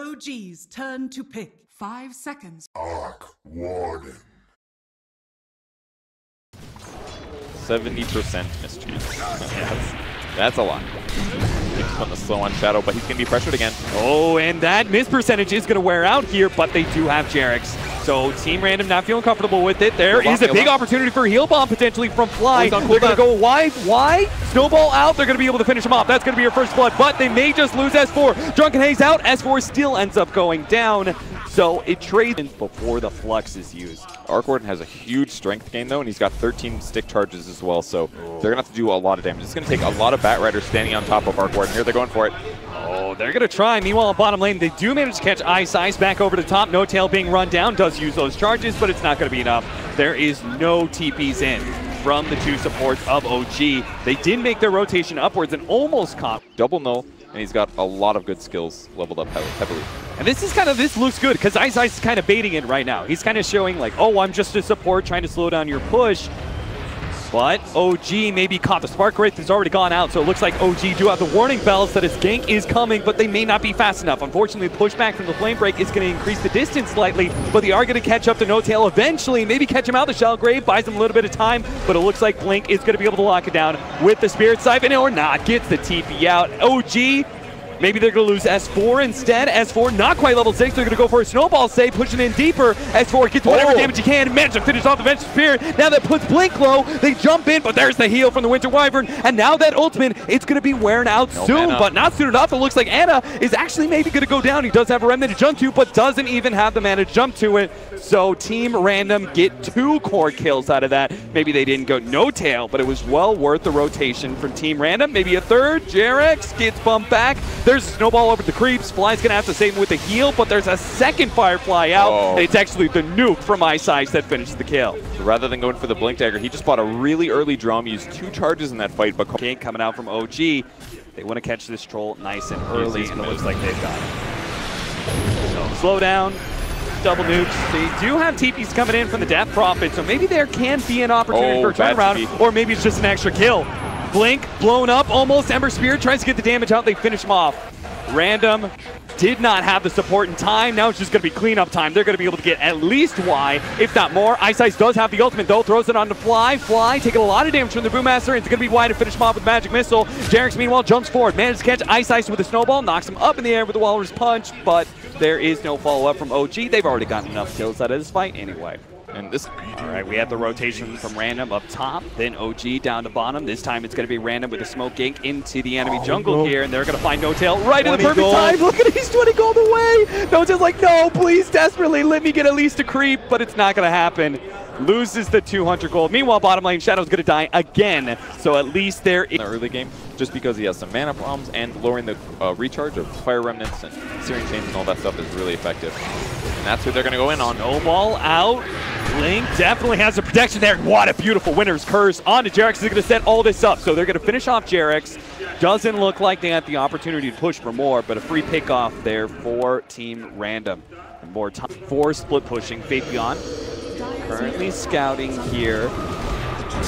OG's turn to pick. 5 seconds. Arc Warden. 70% miss chance. That's a lot. He's putting the slow on Shadow, but he's going to be pressured again. Oh, and that miss percentage is going to wear out here, but they do have Jarex. So Team Random not feeling comfortable with it. There is a big opportunity for a heal bomb potentially from Fly. They're going to go wide. Snowball out. They're going to be able to finish him off. That's going to be your first blood, but they may just lose S4. Drunken Haze out. S4 still ends up going down. So it trades before the Flux is used. Arc Warden has a huge strength gain though, and he's got 13 stick charges as well, so they're going to have to do a lot of damage. It's going to take a lot of Bat Riders standing on top of Arc Warden. Here they're going for it. Oh, they're going to try. Meanwhile, on bottom lane, they do manage to catch Ice Ice back over the top. No Tail being run down. Does use those charges, but it's not going to be enough. There is no TPs in from the two supports of OG. They did make their rotation upwards and almost caught. Double null, and he's got a lot of good skills leveled up heavily. And this looks good because Ice Ice is kind of baiting it right now. He's kind of showing like, oh, I'm just a support trying to slow down your push. But OG maybe caught the Spark Wraith has already gone out, so it looks like OG do have the warning bells that his gank is coming, but they may not be fast enough. Unfortunately, the pushback from the Flame Break is going to increase the distance slightly, but they are going to catch up to No Tail eventually, maybe catch him out. The Shell Grave buys them a little bit of time, but it looks like Blink is going to be able to lock it down with the Spirit Siphon or not. Gets the TP out. OG, maybe they're going to lose S4 instead. S4 not quite level 6. They're going to go for a snowball save, pushing in deeper. S4 gets whatever damage he can, manage to finish off the Venture Spirit. Now that puts Blink low. They jump in, but there's the heal from the Winter Wyvern. And now that ultimate, it's going to be wearing out soon, but not soon enough. It looks like Ana is actually maybe going to go down. He does have a remnant to jump to, but doesn't even have the mana to jump to it. So Team Random get 2 core kills out of that. Maybe they didn't go No Tail, but it was well worth the rotation from Team Random. Maybe a third. Jarex gets bumped back. There's a snowball over the creeps. Fly's going to have to save him with a heal, but there's a second Firefly out. And it's actually the nuke from Ice Ice that finishes the kill. So rather than going for the Blink Dagger, he just bought a really early drum, used 2 charges in that fight, but gank coming out from OG. They want to catch this troll nice and early, and it looks like they've got it. So slow down. Double nukes. They do have TPs coming in from the Death Prophet, so maybe there can be an opportunity for a turnaround, or maybe it's just an extra kill. Blink blown up almost. Ember Spear tries to get the damage out. They finish him off. Random did not have the support in time. Now it's just going to be cleanup time. They're going to be able to get at least Y, if not more. Ice Ice does have the ultimate though. Throws it on the Fly. Fly taking a lot of damage from the Brewmaster. It's going to be Y to finish him off with Magic Missile. Jarex meanwhile jumps forward. Manages to catch Ice Ice with a snowball. Knocks him up in the air with the Walrus Punch, but there is no follow-up from OG. They've already gotten enough kills out of this fight anyway. And this, all right, we have the rotation from Random up top, then OG down to bottom. This time it's going to be Random with a smoke gank into the enemy jungle here, and they're going to find No Tail right in the perfect time. Look at it, he's 20 gold away. No Tail's like, no, please, desperately, let me get at least a creep, but it's not going to happen. Loses the 200 gold. Meanwhile, bottom lane, Shadow's going to die again, so at least they're in the early game, just because he has some mana problems, and lowering the recharge of Fire Remnants and Searing Chains and all that stuff is really effective. And that's what they're going to go in on. Snowball out. Blink definitely has the protection there. What a beautiful Winter's Curse onto Jarex. Is going to set all this up. So they're going to finish off Jarex. Doesn't look like they have the opportunity to push for more, but a free pick off there for Team Random. More time for split pushing. Fabian currently scouting here.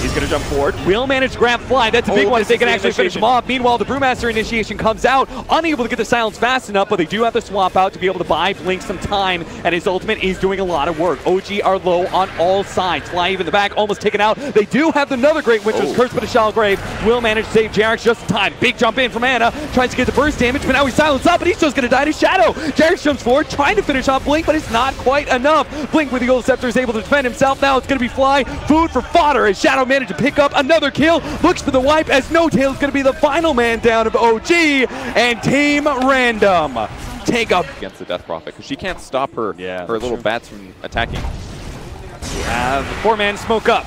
He's going to jump forward. Will manage to grab Fly. That's a big one if they can actually finish him off. Meanwhile, the Brewmaster initiation comes out, unable to get the silence fast enough, but they do have to swap out to be able to buy Blink some time, and his ultimate is doing a lot of work. OG are low on all sides. Fly even the back, almost taken out. They do have another great Winter's Curse, but a Shallow Grave will manage to save Jarex just in time. Big jump in from Ana. Tries to get the burst damage, but now he's silenced up, and he's just going to die to Shadow. Jarex jumps forward, trying to finish off Blink, but it's not quite enough. Blink with the Gold Scepter is able to defend himself. Now it's going to be Fly. Food for fodder as Shadow managed to pick up another kill. Looks for the wipe as No Tail is going to be the final man down of OG, and Team Random take up against the Death Prophet because she can't stop her little bats from attacking. We have the 4-man smoke up.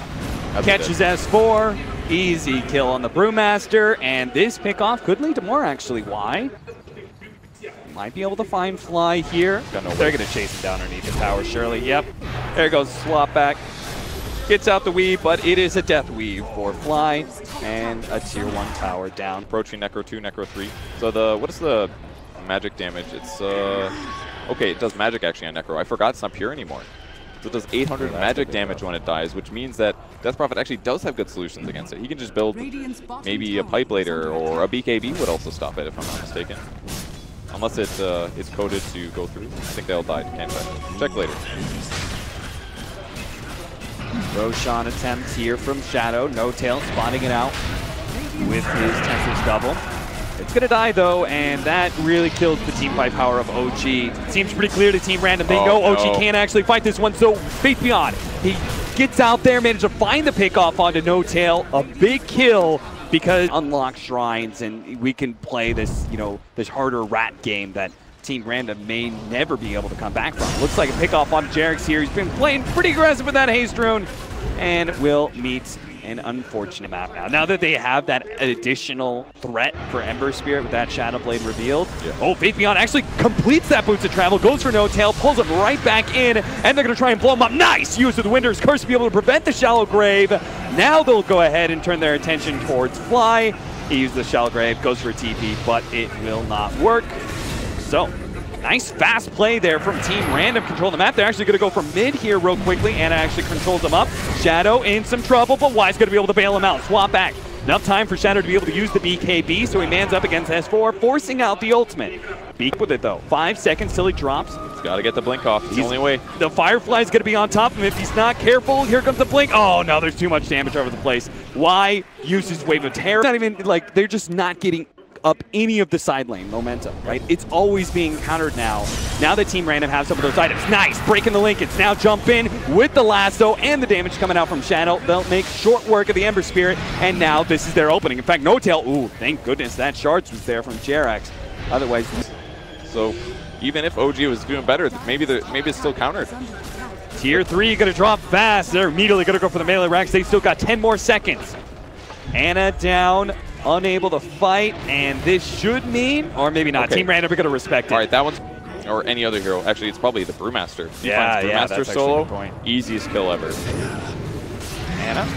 Catches S4. Easy kill on the Brewmaster, and this pickoff could lead to more actually. Why? Might be able to find Fly here. They're going to chase him down underneath the tower, surely. Yep. There goes swap back. Gets out the weave, but it is a death weave for Fly and a tier 1 tower down. Approaching Necro 2, Necro 3. So what is the magic damage? It's okay, it does magic actually on Necro. I forgot it's not pure anymore. So it does 800 magic damage when it dies, which means that Death Prophet actually does have good solutions against it. He can just build maybe a Pipe Blader, or a BKB would also stop it if I'm not mistaken. Unless it is coded to go through. I think they'll die. Can't check. Check later. Roshan attempts here from Shadow. No Tail spotting it out with his Tempest double. It's going to die, though, and that really kills the team fight power of OG. Seems pretty clear to Team Random. They know OG can't actually fight this one, so Faith Beyond. He gets out there, manages to find the pickoff onto No Tail. A big kill because unlock shrines, and we can play this, you know, this harder rat game that Team Random may never be able to come back from. Looks like a pickoff on Jarek's here. He's been playing pretty aggressive with that haste rune, and will meet an unfortunate map now. Now that they have that additional threat for Ember Spirit with that Shadow Blade revealed. Yeah. Oh, Faith Beyond actually completes that Boots of Travel, goes for No Tail, pulls him right back in, and they're going to try and blow him up. Nice use of the Winter's Curse to be able to prevent the Shallow Grave. Now they'll go ahead and turn their attention towards Fly. He used the Shallow Grave, goes for a TP, but it will not work. So, nice fast play there from Team Random. Control the map. They're actually going to go for mid here real quickly. Anna actually controls them up. Shadow in some trouble, but Y's going to be able to bail him out. Swap back. Enough time for Shadow to be able to use the BKB, so he mans up against S4, forcing out the ultimate. Beak with it, though. 5 seconds till he drops. He's got to get the blink off. It's the only way. The Firefly's going to be on top of him if he's not careful. Here comes the blink. Oh, no, there's too much damage over the place. Y uses Wave of Terror. Not even, like, they're just not getting up any of the side lane momentum, right? It's always being countered now. Now that Team Random have some of those items. Nice, breaking the link. It's now jump in with the lasso and the damage coming out from Shadow. They'll make short work of the Ember Spirit, and now this is their opening. In fact, No Tail, ooh, thank goodness that shards was there from Jerax. Otherwise, so even if OG was doing better, maybe it's still countered. Tier 3 gonna drop fast. They're immediately gonna go for the melee racks. They still got 10 more seconds. Anna down, unable to fight, and this should mean, or maybe not, Team Random are going to respect it. All right, that one's, or any other hero. Actually, it's probably the Brewmaster. Yeah, Brewmaster solo, easiest kill ever. Anna,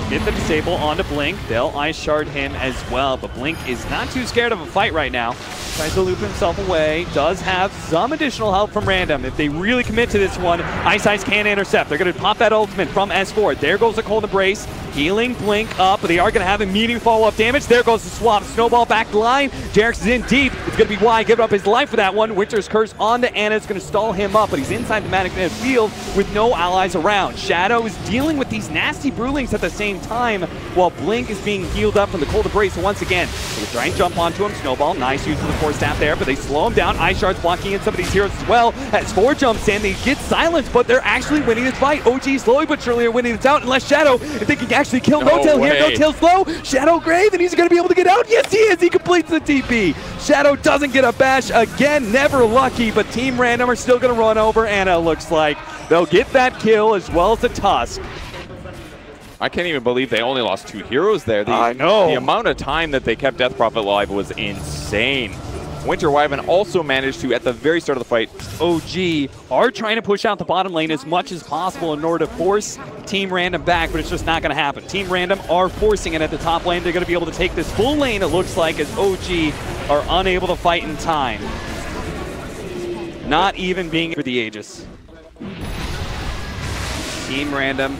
get the disable onto Blink. They'll Ice Shard him as well, but Blink is not too scared of a fight right now. Tries to loop himself away, does have some additional help from Random. If they really commit to this one, Ice can intercept. They're going to pop that ultimate from S4. There goes the Cold Embrace, healing Blink up, but they are going to have immediate follow-up damage. There goes the swap. Snowball back line. Jerax is in deep. It's going to be Y giving up his life for that one. Winter's Curse onto Anna. It's going to stall him up, but he's inside the Manic field with no allies around. Shadow is dealing with these nasty Brewlings at the same time, while Blink is being healed up from the Cold Embrace once again. So they try and jump onto him. Snowball, nice use of the Force Staff there, but they slow him down. Ice Shard's blocking in some of these heroes as well. As 4 jumps in, they get silenced, but they're actually winning this fight. OG slowly but surely are winning this out, unless Shadow, if they can actually kill No Tail here. No Tail slow. Shadow Grave, and he's going to be able to get out. Yes, he is. He completes the TP. Shadow doesn't get a bash again. Never lucky, but Team Random are still going to run over Anna, looks like. They'll get that kill as well as the Tusk. I can't even believe they only lost 2 heroes there. I know. The amount of time that they kept Death Prophet alive was insane. Winter Wyvern also managed to, at the very start of the fight, OG are trying to push out the bottom lane as much as possible in order to force Team Random back, but it's just not going to happen. Team Random are forcing it at the top lane. They're going to be able to take this full lane, it looks like, as OG are unable to fight in time. Not even being for the Aegis. Team Random,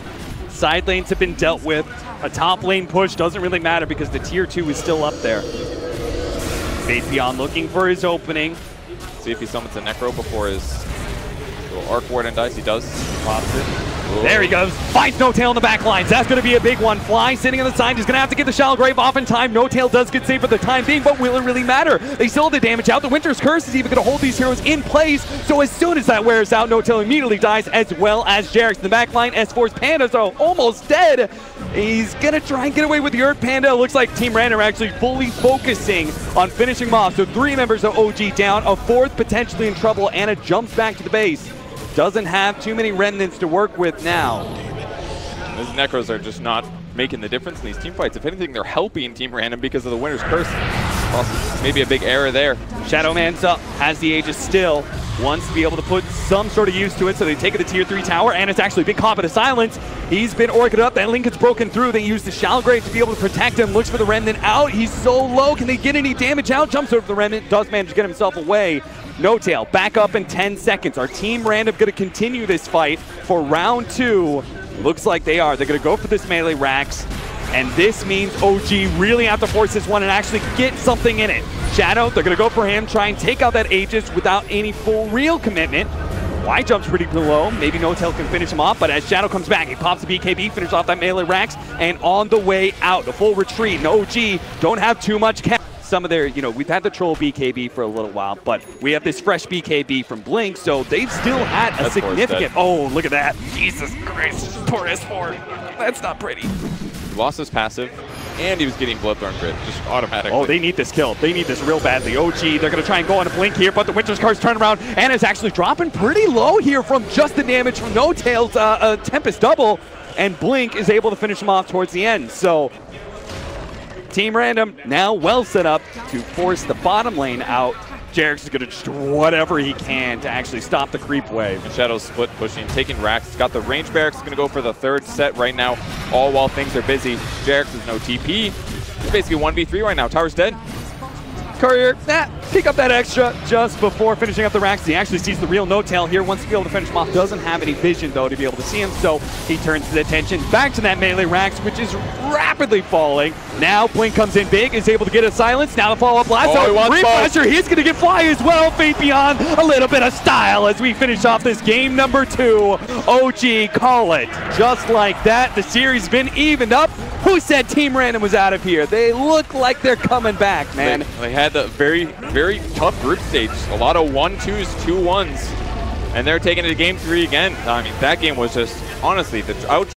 side lanes have been dealt with. A top lane push doesn't really matter because the tier 2 is still up there. Faith Beyond looking for his opening. See if he summons a Necro before his little Arc Warden dice. He does. Pops it. Whoa. There he goes. Finds No Tail in the back lines. That's going to be a big one. Fly sitting on the side. He's going to have to get the Shallow Grave off in time. No Tail does get saved for the time being, but will it really matter? They still have the damage out. The Winter's Curse is even going to hold these heroes in place. So as soon as that wears out, No Tail immediately dies, as well as Jerax in the back line. S4's Pandas are almost dead. He's going to try and get away with the Earth Panda. Looks like Team Random are actually fully focusing on finishing him off. So 3 members of OG down, a 4th potentially in trouble. Anna jumps back to the base. Doesn't have too many remnants to work with now. Those Necros are just not making the difference in these team fights. If anything, they're helping Team Random because of the Winter's Curse. Also, maybe a big error there. Shadow Man's up, has the Aegis still. Wants to be able to put some sort of use to it, so they take it to the tier 3 tower, and it's actually been caught by the silence. He's been orced up, that link gets broken through. They use the Shallow Grave to be able to protect him. Looks for the Remnant out, he's so low. Can they get any damage out? Jumps over the Remnant, does manage to get himself away. No Tail, back up in 10 seconds. Are Team Random going to continue this fight for round 2? Looks like they are. They're going to go for this melee racks, and this means OG really have to force this one and actually get something in it. Shadow, they're going to go for him, try and take out that Aegis without any full real commitment. Y jumps pretty low. Maybe No-Tail can finish him off, but as Shadow comes back, he pops the BKB, finishes off that melee Rax, and on the way out, a full retreat. No OG don't have too much cap. Some of their, we've had the troll BKB for a little while, but we have this fresh BKB from Blink, so they've still had a significant. Oh, look at that. Jesus Christ. Poor S4. That's not pretty. He lost his passive, and he was getting Bloodthorn Grit just automatically. Oh, they need this kill. They need this real badly. OG, they're going to try and go on a Blink here, but the Winter's Car's turn around, and is actually dropping pretty low here from just the damage from No-Tail's Tempest double, and Blink is able to finish him off towards the end. So Team Random now well set up to force the bottom lane out. Jarex is going to just do whatever he can to actually stop the creep wave. And Shadow's split pushing, taking Rax. He's got the range barracks. He's going to go for the third set right now, all while things are busy. Jarex has no TP. It's basically 1v3 right now. Tower's dead. Courier, pick up that extra just before finishing up the Rax. He actually sees the real No-Tail here. Wants to be able to finish him off. Doesn't have any vision, though, to be able to see him. So he turns his attention back to that melee Rax, which is rapidly falling. Now Blink comes in big, is able to get a silence. Now the follow-up blast. Refresher, he's going to get Fly as well. Fate Beyond, a little bit of style as we finish off this game number 2. OG, call it. Just like that, the series been evened up. Who said Team Random was out of here? They look like they're coming back, man. They had the very, very tough group stage. A lot of 1-2s, 2-1s. And they're taking it to game 3 again. I mean, that game was just, honestly, the out.